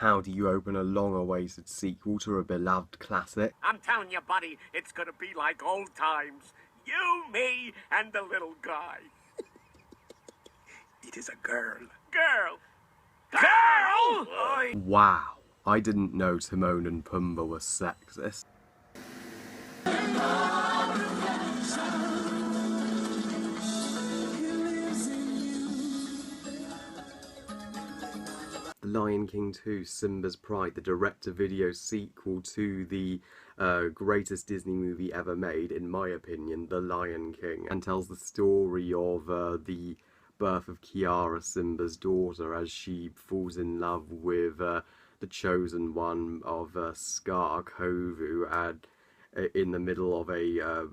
How do you open a long-awaited sequel to a beloved classic? I'm telling you, buddy, it's gonna be like old times. You, me, and the little guy. It is a girl. Girl! Girl! Wow, I didn't know Timon and Pumbaa were sexist. The Lion King 2, Simba's Pride, the direct-to-video sequel to the greatest Disney movie ever made, in my opinion, The Lion King, and tells the story of the birth of Kiara, Simba's daughter, as she falls in love with the chosen one of Scar, Kovu, and in the middle of a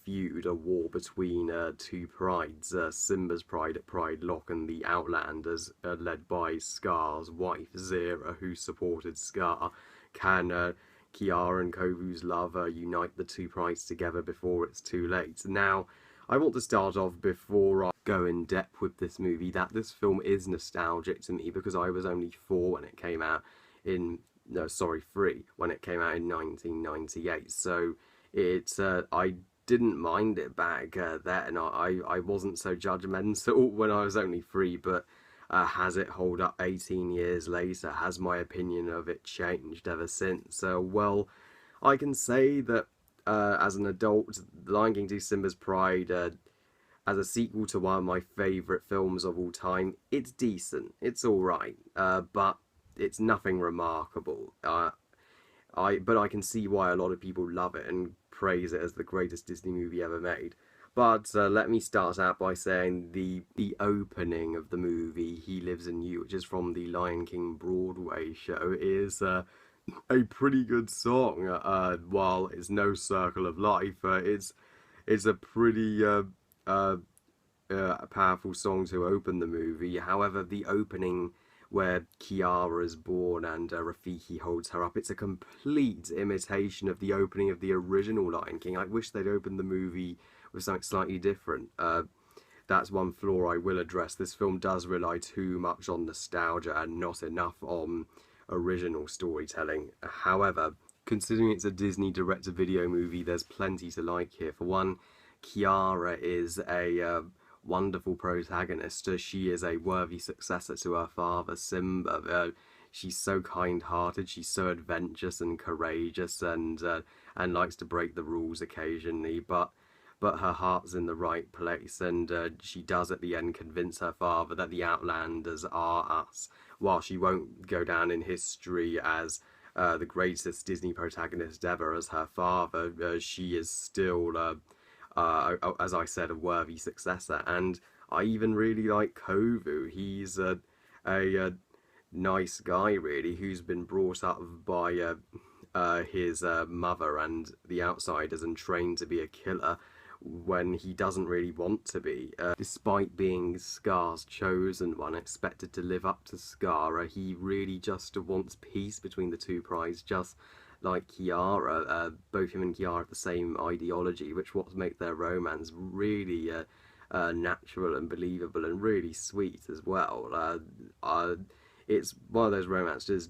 feud, a war between two prides, Simba's pride at Pride Lock and the Outlanders, led by Scar's wife, Zira, who supported Scar. Can Kiara and Kovu's love unite the two prides together before it's too late? Now, I want to start off, before I go in depth with this movie, that this film is nostalgic to me because I was only 4 when it came out in, no, sorry, 3 when it came out in 1998. So it's, I didn't mind it back then. I wasn't so judgmental when I was only 3, but has it hold up 18 years later? Has my opinion of it changed ever since? Well, I can say that as an adult, Lion King 2 Simba's Pride, as a sequel to one of my favourite films of all time, it's decent, it's alright, but it's nothing remarkable. But I can see why a lot of people love it and praise it as the greatest Disney movie ever made. But let me start out by saying the opening of the movie, He Lives in You, which is from the Lion King Broadway show, is a pretty good song. While it's no Circle of Life, it's a pretty powerful song to open the movie. However, the opening where Kiara is born and Rafiki holds her up, it's a complete imitation of the opening of the original Lion King. I wish they'd opened the movie with something slightly different. That's one flaw I will address. This film does rely too much on nostalgia and not enough on original storytelling. However, considering it's a Disney direct-to-video movie, there's plenty to like here. For one, Kiara is a wonderful protagonist. She is a worthy successor to her father, Simba. She's so kind-hearted, she's so adventurous and courageous, and likes to break the rules occasionally, but her heart's in the right place, and she does at the end convince her father that the Outlanders are us. While she won't go down in history as the greatest Disney protagonist ever as her father, she is still as I said, a worthy successor. And I even really like Kovu. He's a nice guy, really, who's been brought up by his mother and the outsiders and trained to be a killer when he doesn't really want to be. Despite being Scar's chosen one, expected to live up to Scar, he really just wants peace between the two prides, just like Kiara. Both him and Kiara have the same ideology, which what makes their romance really natural and believable and really sweet as well. It's one of those romances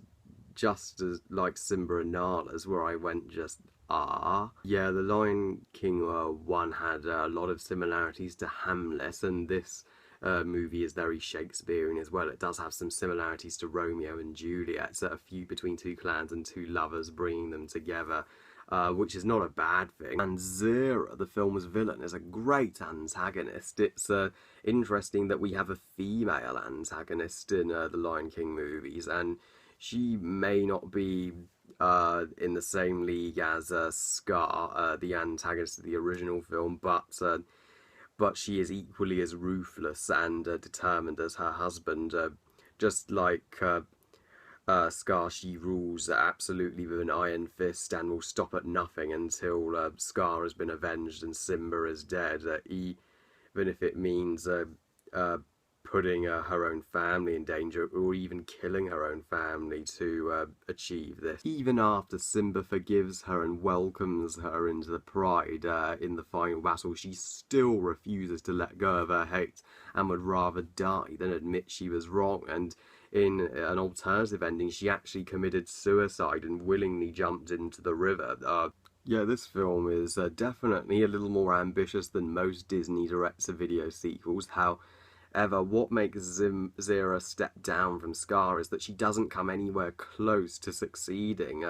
just as like Simba and Nala's, where I went just, ah. Yeah, The Lion King 1 had a lot of similarities to Hamlet, and this movie is very Shakespearean as well. It does have some similarities to Romeo and Juliet. It's a feud between two clans and two lovers, bringing them together, which is not a bad thing. And Zira, the film's villain, is a great antagonist. It's interesting that we have a female antagonist in the Lion King movies, and she may not be in the same league as Scar, the antagonist of the original film, but she is equally as ruthless and determined as her husband. Just like Scar, she rules absolutely with an iron fist and will stop at nothing until Scar has been avenged and Simba is dead, even if it means putting her own family in danger, or even killing her own family to achieve this. Even after Simba forgives her and welcomes her into the Pride in the final battle, she still refuses to let go of her hate and would rather die than admit she was wrong. And in an alternative ending, she actually committed suicide and willingly jumped into the river. Yeah, this film is definitely a little more ambitious than most Disney direct-to-video sequels. However, what makes Zira step down from Scar is that she doesn't come anywhere close to succeeding,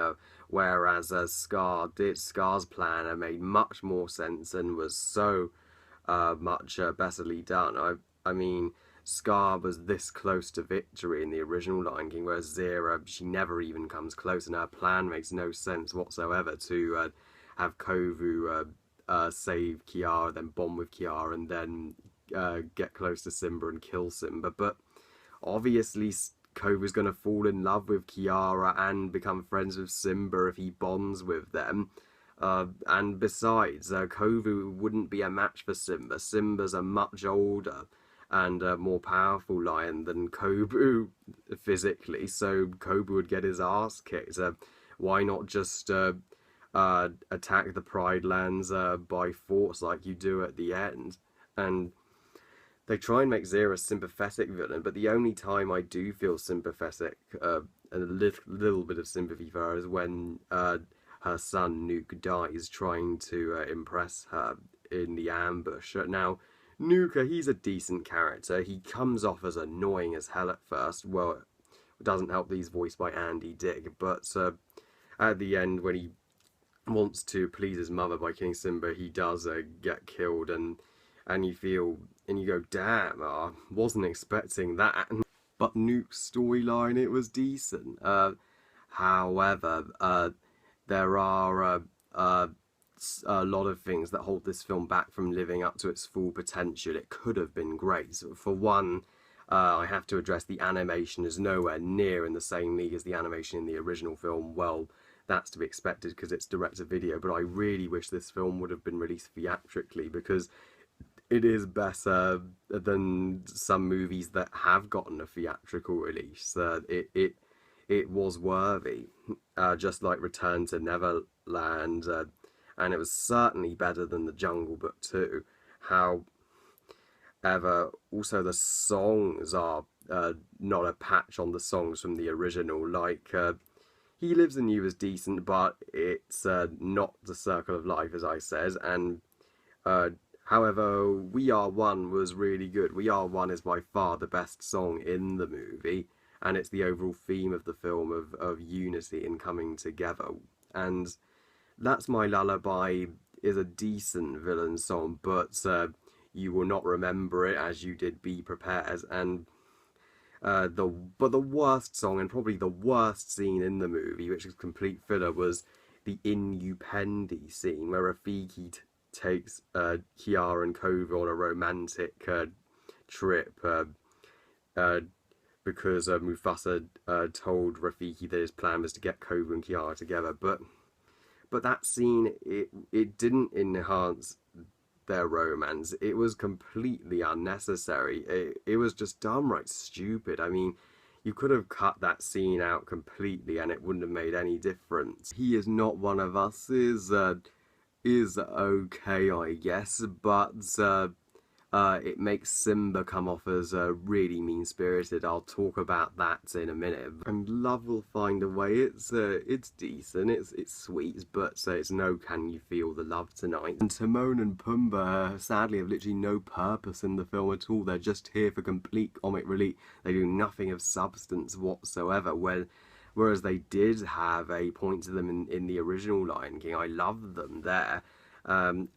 whereas Scar did. Scar's plan made much more sense and was so much betterly done. I mean, Scar was this close to victory in the original Lion King, whereas Zira, she never even comes close, and her plan makes no sense whatsoever to have Kovu save Kiara, then bond with Kiara, and then get close to Simba and kill Simba. But obviously, Kovu's going to fall in love with Kiara and become friends with Simba if he bonds with them. And besides, Kovu wouldn't be a match for Simba. Simba's a much older and more powerful lion than Kovu physically, so Kovu would get his ass kicked. Why not just attack the Pride Lands by force like you do at the end? And they try and make Zira a sympathetic villain, but the only time I do feel sympathetic, and a little bit of sympathy for her, is when her son Nuke dies trying to impress her in the ambush. Now, Nuka, he's a decent character. He comes off as annoying as hell at first. Well, it doesn't help that he's voiced by Andy Dick, but at the end, when he wants to please his mother by killing Simba, he does get killed, and you feel, and you go, damn, I wasn't expecting that. But Nuke's storyline, it was decent. However, there are a lot of things that hold this film back from living up to its full potential. It could have been great. So for one, I have to address the animation is nowhere near in the same league as the animation in the original film. Well, that's to be expected because it's direct-to-video, but I really wish this film would have been released theatrically, because it is better than some movies that have gotten a theatrical release. It was worthy, just like Return to Neverland, and it was certainly better than The Jungle Book too. However, also the songs are not a patch on the songs from the original. Like He Lives in You is decent, but it's not The Circle of Life, as I said. And however, We Are One was really good. We Are One is by far the best song in the movie, and it's the overall theme of the film of unity and coming together. And That's My Lullaby is a decent villain song, but you will not remember it as you did Be Prepared. And the worst song, and probably the worst scene in the movie, which is complete filler, was the Inupendi scene, where Rafiki takes Kiara and Kovu on a romantic trip because Mufasa told Rafiki that his plan was to get Kovu and Kiara together. But that scene, it didn't enhance their romance. It was completely unnecessary. It was just downright stupid. I mean, you could have cut that scene out completely and it wouldn't have made any difference. He Is Not One of Us is okay, I guess, but it makes Simba come off as really mean-spirited. I'll talk about that in a minute. And Love Will Find a Way, it's decent, it's sweet, but it's no Can You Feel the Love Tonight. And Timon and Pumbaa, sadly, have literally no purpose in the film at all. They're just here for complete comic relief. They do nothing of substance whatsoever. Whereas they did have a point to them in the original Lion King. I loved them there.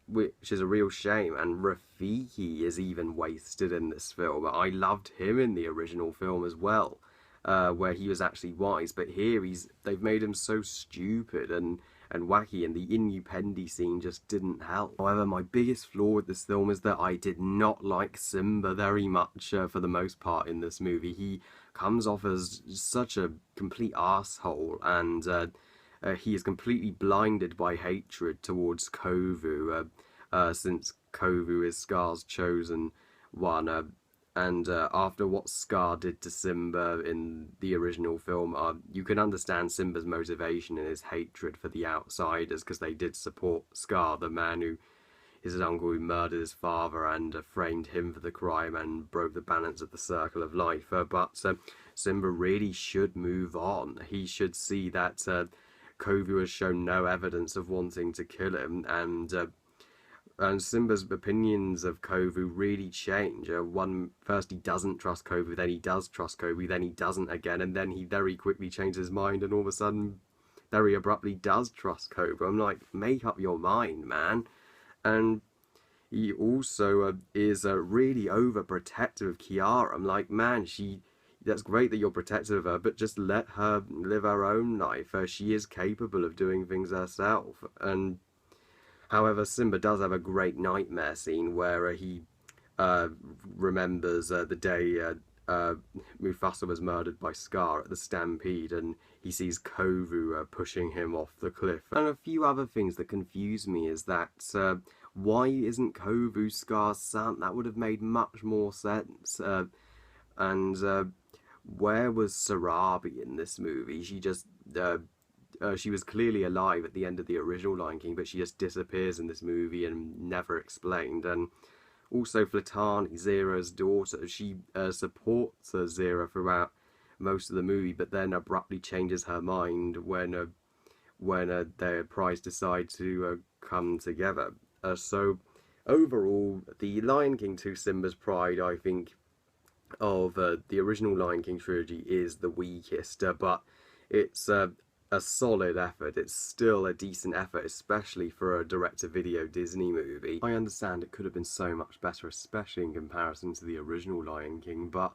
Which is a real shame, and Rafiki is even wasted in this film. I loved him in the original film as well, where he was actually wise, but here they've made him so stupid and wacky, and the Inupendi scene just didn't help. However, my biggest flaw with this film is that I did not like Simba very much for the most part in this movie. He comes off as such a complete asshole, and he is completely blinded by hatred towards Kovu, since Kovu is Scar's chosen one. And after what Scar did to Simba in the original film, you can understand Simba's motivation and his hatred for the outsiders, because they did support Scar, the man who, his uncle who murdered his father and framed him for the crime and broke the balance of the circle of life. Simba really should move on. He should see that Kovu has shown no evidence of wanting to kill him, and Simba's opinions of Kovu really change. First he doesn't trust Kovu, then he does trust Kovu, then he doesn't again, and then he very quickly changes his mind, and all of a sudden, very abruptly does trust Kovu. I'm like, make up your mind, man. And he also is really overprotective of Kiara. I'm like, man, that's great that you're protective of her, but just let her live her own life. She is capable of doing things herself. And however, Simba does have a great nightmare scene where he remembers the day Mufasa was murdered by Scar at the Stampede, and he sees Kovu pushing him off the cliff. And a few other things that confuse me is that why isn't Kovu Scar's son? That would have made much more sense. And where was Sarabi in this movie? She was clearly alive at the end of the original Lion King, but she just disappears in this movie and never explained. And also Flatani, Zira's daughter, she supports Zira throughout most of the movie, but then abruptly changes her mind when their prize decide to come together. So overall, the Lion King 2 Simba's Pride, I think, of the original Lion King trilogy is the weakest, but it's a solid effort. It's still a decent effort, especially for a direct-to-video Disney movie. I understand it could have been so much better, especially in comparison to the original Lion King, but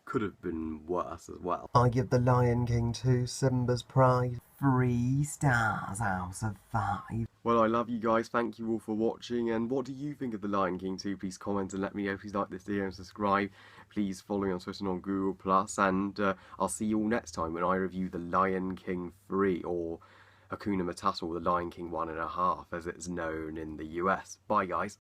could have been worse as well. I give the Lion King 2 Simba's Pride 3 stars out of 5. Well, I love you guys. Thank you all for watching. And what do you think of the Lion King 2? Please comment and let me know. Please like this video and subscribe. Please follow me on Twitter and on Google+. And I'll see you all next time when I review the Lion King 3, or Hakuna Matata, or the Lion King 1.5, as it's known in the US. Bye, guys.